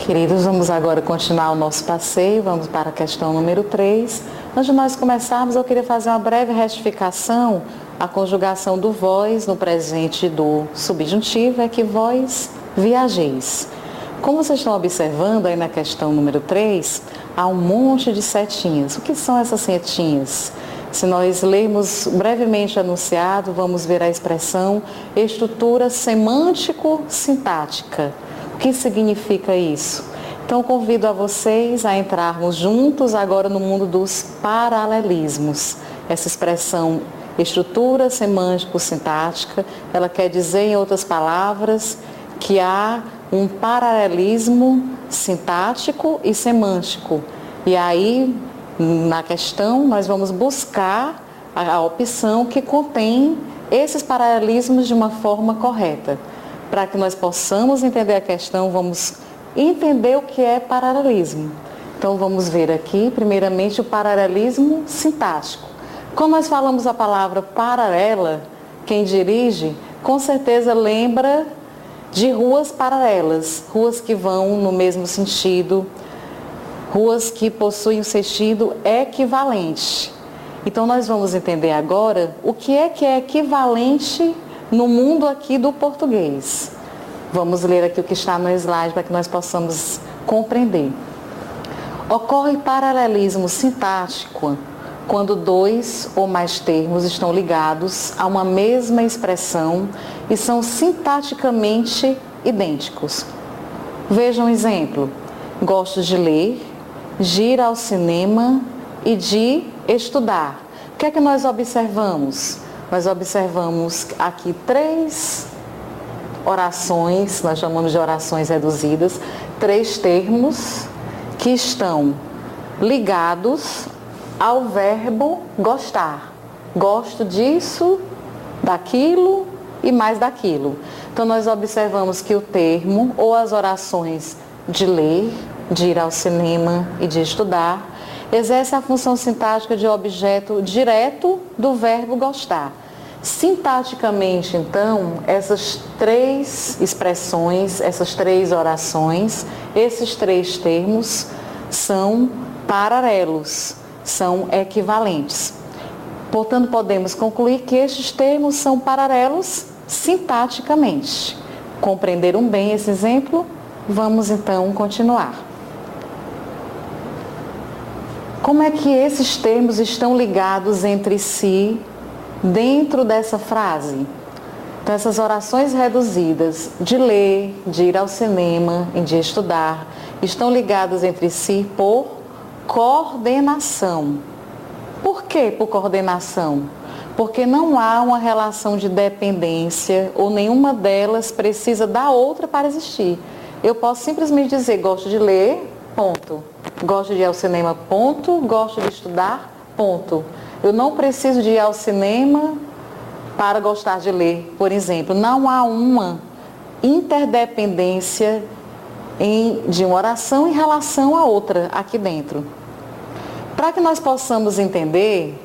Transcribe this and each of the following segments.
Queridos, vamos agora continuar o nosso passeio, vamos para a questão número 3. Antes de nós começarmos, eu queria fazer uma breve retificação. A conjugação do vós no presente do subjuntivo é que vós viajeis. Como vocês estão observando aí na questão número 3, há um monte de setinhas. O que são essas setinhas? Se nós lermos brevemente anunciado, vamos ver a expressão estrutura semântico-sintática. O que significa isso? Então, convido a vocês a entrarmos juntos agora no mundo dos paralelismos. Essa expressão estrutura semântico-sintática, ela quer dizer, em outras palavras, que há um paralelismo sintático e semântico. E aí, na questão, nós vamos buscar a opção que contém esses paralelismos de uma forma correta. Para que nós possamos entender a questão, vamos entender o que é paralelismo. Então, vamos ver aqui, primeiramente, o paralelismo sintático. Quando nós falamos a palavra paralela, quem dirige, com certeza lembra de ruas paralelas, ruas que vão no mesmo sentido, ruas que possuem um sentido equivalente. Então, nós vamos entender agora o que é equivalente no mundo aqui do português. Vamos ler aqui o que está no slide para que nós possamos compreender. Ocorre paralelismo sintático quando dois ou mais termos estão ligados a uma mesma expressão e são sintaticamente idênticos. Veja um exemplo. Gosto de ler, de ir ao cinema e de estudar. O que é que nós observamos? Nós observamos aqui 3 orações, nós chamamos de orações reduzidas, 3 termos que estão ligados ao verbo gostar. Gosto disso, daquilo e mais daquilo. Então, nós observamos que o termo ou as orações de ler, de ir ao cinema e de estudar exerce a função sintática de objeto direto do verbo gostar. Sintaticamente, então, essas 3 expressões, essas 3 orações, esses 3 termos são paralelos, são equivalentes. Portanto, podemos concluir que estes termos são paralelos sintaticamente. Compreenderam bem esse exemplo? Vamos então continuar. Como é que esses termos estão ligados entre si dentro dessa frase? Então, essas orações reduzidas de ler, de ir ao cinema e de estudar estão ligadas entre si por coordenação. Por que por coordenação? Porque não há uma relação de dependência ou nenhuma delas precisa da outra para existir. Eu posso simplesmente dizer, gosto de ler, ponto. Gosto de ir ao cinema, ponto. Gosto de estudar, ponto. Eu não preciso de ir ao cinema para gostar de ler, por exemplo. Não há uma interdependência de uma oração em relação à outra aqui dentro. Para que nós possamos entender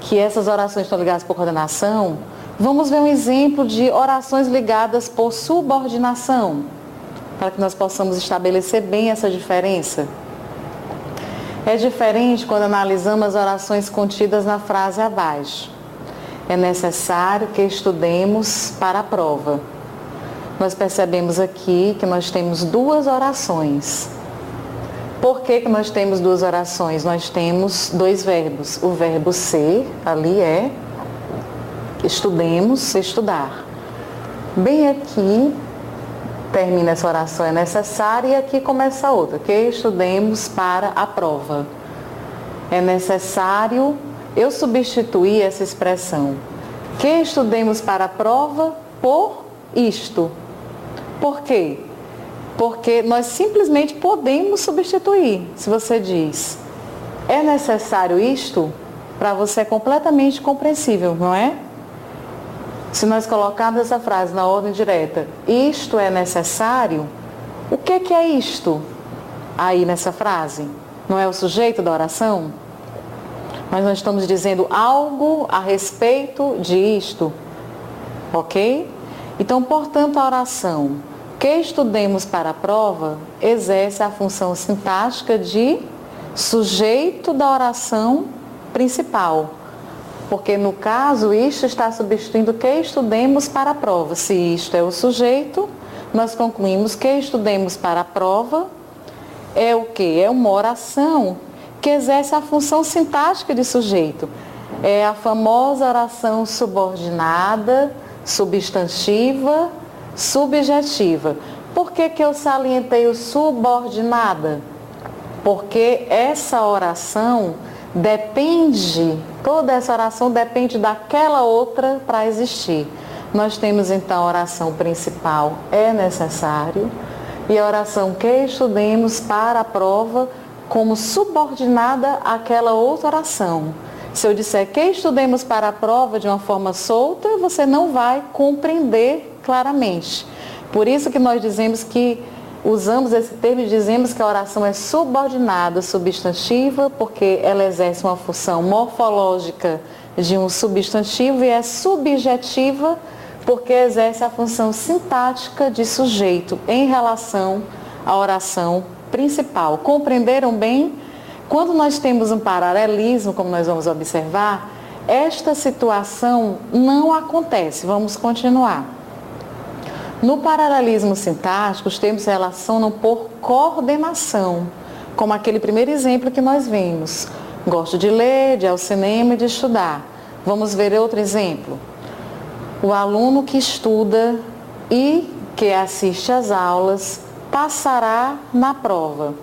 que essas orações estão ligadas por coordenação, vamos ver um exemplo de orações ligadas por subordinação, para que nós possamos estabelecer bem essa diferença. É diferente quando analisamos as orações contidas na frase abaixo. É necessário que estudemos para a prova. Nós percebemos aqui que nós temos 2 orações. Por que nós temos 2 orações? Nós temos 2 verbos. O verbo ser, ali é estudemos, estudar. Bem aqui termina essa oração, é necessário, e aqui começa a outra, que estudemos para a prova. É necessário eu substituir essa expressão, que estudemos para a prova, por isto. Por quê? Porque nós simplesmente podemos substituir. Se você diz, é necessário isto, para você é completamente compreensível, não é? Se nós colocarmos essa frase na ordem direta, isto é necessário, o que é isto aí nessa frase? Não é o sujeito da oração? Mas nós estamos dizendo algo a respeito de isto, ok? Então, portanto, a oração que estudemos para a prova exerce a função sintática de sujeito da oração principal. Porque no caso, isto está substituindo que estudemos para a prova. Se isto é o sujeito, nós concluímos que estudemos para a prova é o quê? É uma oração que exerce a função sintática de sujeito. É a famosa oração subordinada, substantiva, subjetiva. Por que eu salientei o subordinada? Porque essa oração depende, toda essa oração depende daquela outra para existir. Nós temos então a oração principal, é necessário, e a oração que estudemos para a prova como subordinada àquela outra oração. Se eu disser que estudemos para a prova de uma forma solta, você não vai compreender claramente. Por isso que nós dizemos que, usamos esse termo e dizemos que a oração é subordinada, substantiva, porque ela exerce uma função morfológica de um substantivo, e é subjetiva, porque exerce a função sintática de sujeito em relação à oração principal. Compreenderam bem? Quando nós temos um paralelismo, como nós vamos observar, esta situação não acontece. Vamos continuar. No paralelismo sintático, os termos se relacionam por coordenação, como aquele primeiro exemplo que nós vimos. Gosto de ler, de ir ao cinema e de estudar. Vamos ver outro exemplo. O aluno que estuda e que assiste às aulas passará na prova.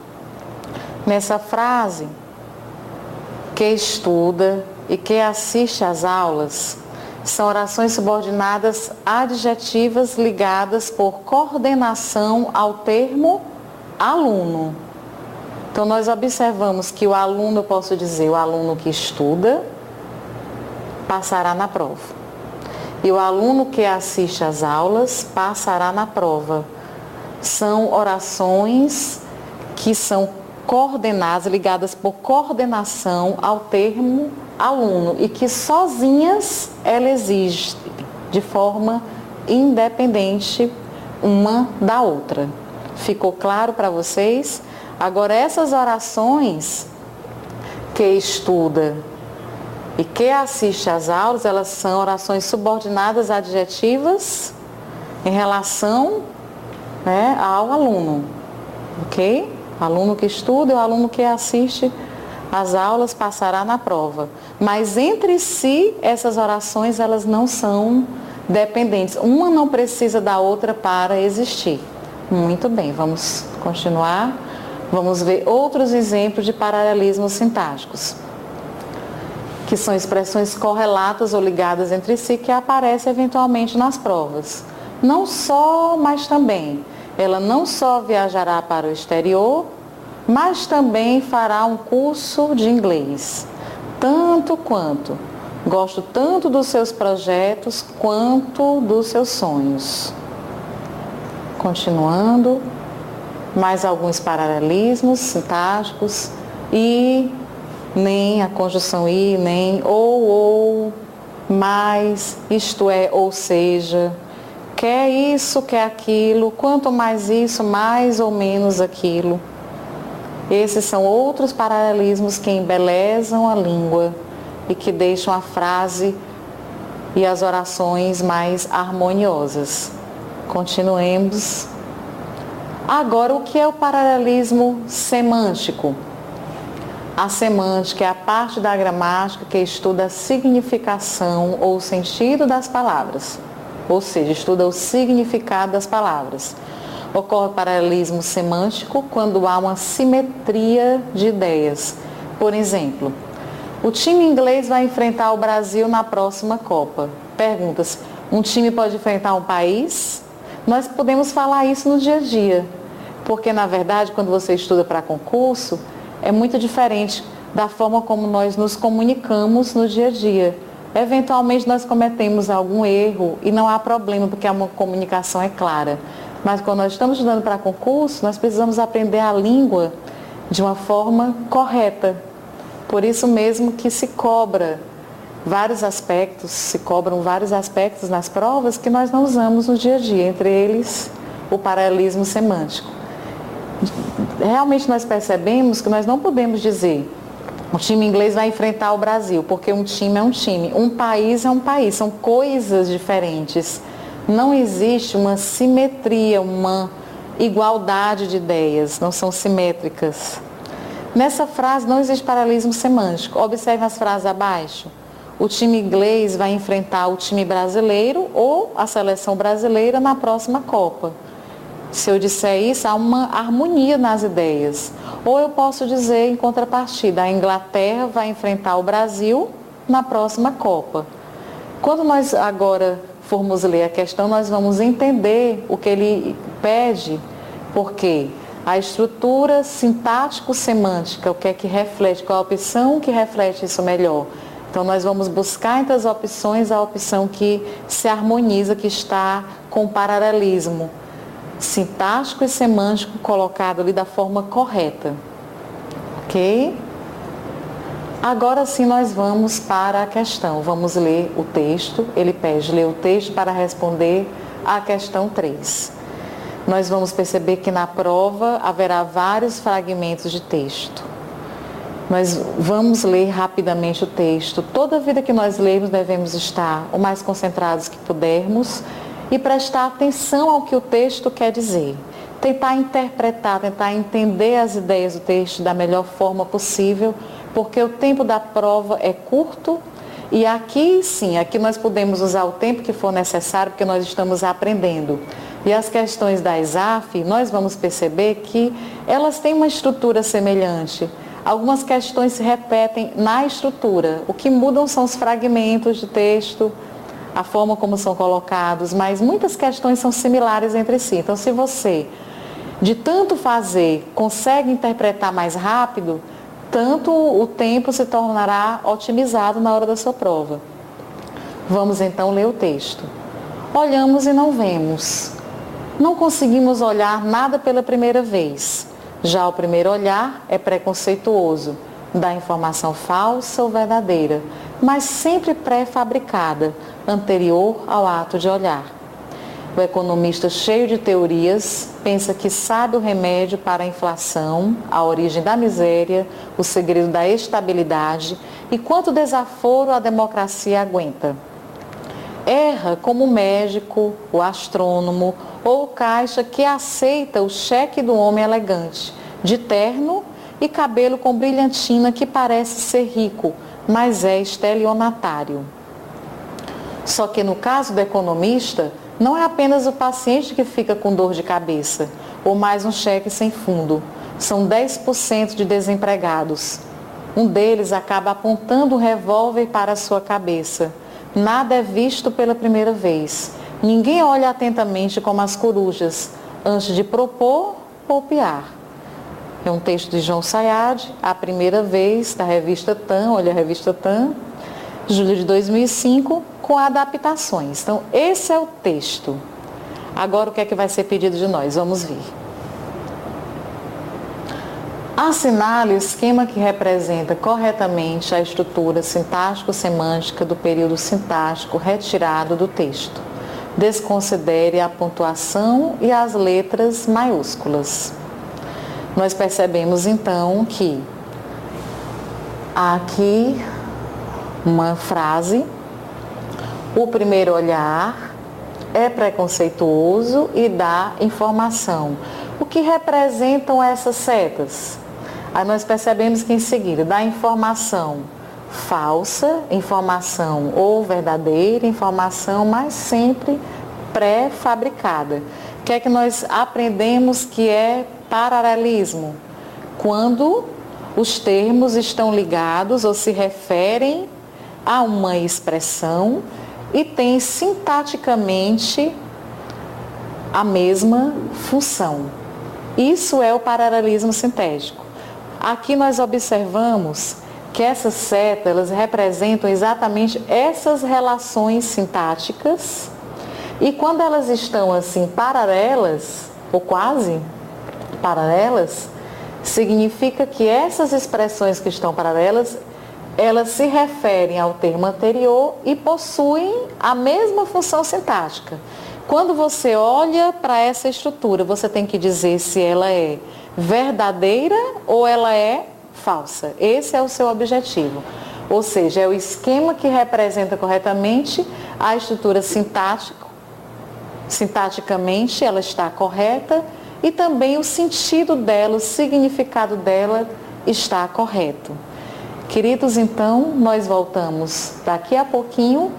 Nessa frase, que estuda e que assiste às aulas, são orações subordinadas adjetivas ligadas por coordenação ao termo aluno. Então, nós observamos que o aluno, eu posso dizer, o aluno que estuda passará na prova. E o aluno que assiste às aulas passará na prova. São orações que são coordenadas, ligadas por coordenação ao termo aluno, e que sozinhas ela existe de forma independente uma da outra. Ficou claro para vocês? Agora, essas orações que estuda e que assiste às aulas, elas são orações subordinadas adjetivas em relação, ao aluno, ok? O aluno que estuda e o aluno que assiste às aulas passará na prova. Mas entre si, essas orações, elas não são dependentes. Uma não precisa da outra para existir. Muito bem, vamos continuar. Vamos ver outros exemplos de paralelismos sintáticos, que são expressões correlatas ou ligadas entre si, que aparecem eventualmente nas provas. Não só, mas também. Ela não só viajará para o exterior, mas também fará um curso de inglês. Tanto quanto. Gosto tanto dos seus projetos quanto dos seus sonhos. Continuando, mais alguns paralelismos sintáticos. E, nem, a conjunção e, nem, ou, mais, isto é, ou seja, quer isso, quer aquilo, quanto mais isso, mais ou menos aquilo. Esses são outros paralelismos que embelezam a língua e que deixam a frase e as orações mais harmoniosas. Continuemos. Agora, o que é o paralelismo semântico? A semântica é a parte da gramática que estuda a significação ou o sentido das palavras, ou seja, estuda o significado das palavras. Ocorre paralelismo semântico quando há uma simetria de ideias. Por exemplo, o time inglês vai enfrentar o Brasil na próxima Copa. Pergunta-se, um time pode enfrentar um país? Nós podemos falar isso no dia a dia, porque na verdade, quando você estuda para concurso, é muito diferente da forma como nós nos comunicamos no dia a dia. Eventualmente nós cometemos algum erro e não há problema, porque a comunicação é clara. Mas quando nós estamos estudando para concurso, nós precisamos aprender a língua de uma forma correta. Por isso mesmo que se cobram vários aspectos nas provas que nós não usamos no dia a dia, entre eles o paralelismo semântico. Realmente nós percebemos que nós não podemos dizer o time inglês vai enfrentar o Brasil, porque um time é um time, um país é um país, são coisas diferentes. Não existe uma simetria, uma igualdade de ideias, não são simétricas. Nessa frase não existe paralelismo semântico. Observe as frases abaixo. O time inglês vai enfrentar o time brasileiro ou a seleção brasileira na próxima Copa. Se eu disser isso, há uma harmonia nas ideias. Ou eu posso dizer, em contrapartida, a Inglaterra vai enfrentar o Brasil na próxima Copa. Quando nós agora formos ler a questão, nós vamos entender o que ele pede, porque a estrutura sintático-semântica, o que é que reflete, qual a opção que reflete isso melhor. Então, nós vamos buscar entre as opções a opção que se harmoniza, que está com paralelismo sintático e semântico colocado ali da forma correta. Ok? Agora sim nós vamos para a questão. Vamos ler o texto. Ele pede ler o texto para responder à questão 3. Nós vamos perceber que na prova haverá vários fragmentos de texto. Nós vamos ler rapidamente o texto. Toda vida que nós lermos devemos estar o mais concentrados que pudermos e prestar atenção ao que o texto quer dizer. Tentar interpretar, tentar entender as ideias do texto da melhor forma possível, porque o tempo da prova é curto e aqui sim, aqui nós podemos usar o tempo que for necessário, porque nós estamos aprendendo. E as questões da ESAF, nós vamos perceber que elas têm uma estrutura semelhante. Algumas questões se repetem na estrutura. O que mudam são os fragmentos de texto, a forma como são colocados, mas muitas questões são similares entre si. Então, se você, de tanto fazer, consegue interpretar mais rápido, tanto o tempo se tornará otimizado na hora da sua prova. Vamos então ler o texto. Olhamos e não vemos. Não conseguimos olhar nada pela primeira vez. Já o primeiro olhar é preconceituoso, dá informação falsa ou verdadeira, mas sempre pré-fabricada, anterior ao ato de olhar. O economista, cheio de teorias, pensa que sabe o remédio para a inflação, a origem da miséria, o segredo da estabilidade e quanto desaforo a democracia aguenta. Erra como o médico, o astrônomo ou o caixa que aceita o cheque do homem elegante, de terno e cabelo com brilhantina que parece ser rico, mas é estelionatário. Só que no caso do economista, não é apenas o paciente que fica com dor de cabeça, ou mais um cheque sem fundo. São 10% de desempregados. Um deles acaba apontando um revólver para a sua cabeça. Nada é visto pela primeira vez. Ninguém olha atentamente como as corujas, antes de propor ou piar. É um texto de João Sayad, a primeira vez, da revista TAM, olha a revista TAM, julho de 2005, com adaptações. Então, esse é o texto. Agora, o que é que vai ser pedido de nós? Vamos ver. Assinale o esquema que representa corretamente a estrutura sintático-semântica do período sintático retirado do texto. Desconsidere a pontuação e as letras maiúsculas. Nós percebemos, então, que há aqui uma frase: o primeiro olhar é preconceituoso e dá informação. O que representam essas setas? Aí nós percebemos que em seguida dá informação falsa, informação ou verdadeira, informação, mas sempre pré-fabricada. O que é que nós aprendemos que é paralelismo? Quando os termos estão ligados ou se referem a uma expressão e têm sintaticamente a mesma função. Isso é o paralelismo sintético. Aqui nós observamos que essas setas, elas representam exatamente essas relações sintáticas e quando elas estão assim paralelas, ou quase paralelas, significa que essas expressões que estão paralelas, elas se referem ao termo anterior e possuem a mesma função sintática. Quando você olha para essa estrutura, você tem que dizer se ela é verdadeira ou ela é falsa. Esse é o seu objetivo. Ou seja, é o esquema que representa corretamente a estrutura sintática. Sintaticamente ela está correta e também o sentido dela, o significado dela está correto. Queridos, então, nós voltamos daqui a pouquinho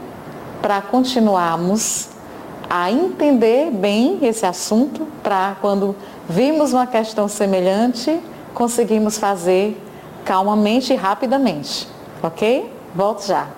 para continuarmos a entender bem esse assunto, para quando vimos uma questão semelhante, conseguimos fazer calmamente e rapidamente. Ok? Volto já.